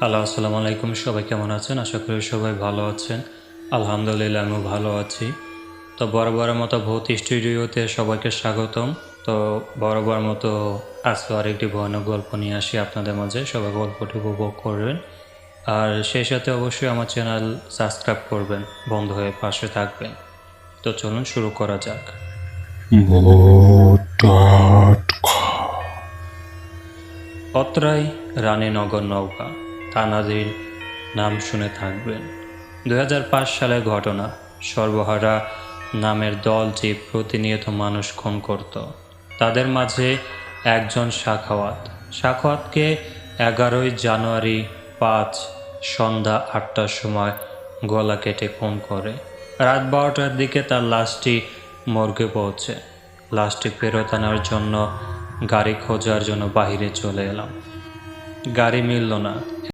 Hello, আসসালামু আলাইকুম। সবাই কেমন আছেন? আশা করি সবাই ভালো আছেন। আলহামদুলিল্লাহ আমিও ভালো আছি। তো বরাবরের মতো ভৌত স্টুডিওতে সবাইকে স্বাগতম। তো বরাবর মতো আজকেও আরেকটি ভয়ানক গল্প নিয়ে আসি আপনাদের মাঝে। সবাই গল্পটি উপভোগ করবেন। আর সেই সাথে অবশ্যই আমার চ্যানেল সাবস্ক্রাইব করবেন, বন্ধু হয়ে পাশে থাকবেন। তো চলুন শুরু করা যাক। অত্রাই রানীনগর নওগাঁ, থানাধীন, নাম শুনে থাকবেন। 2005 সালের ঘটনা। সর্বহারা নামের দল যে প্রতিনিয়ত মানুষ খুন করত, তাদের মাঝে একজন সাখাওয়াতকে 11ই জানুয়ারি 5 সন্ধ্যা 8টার সময় গলা কেটে খুন করে। রাত 12টার দিকে তার লাশটি মর্গে পৌঁছে। লাশটি ফেরত আনার জন্য গাড়ি খোঁজার জন্য বাহিরে চলে এলাম। গাড়ি মিলল না।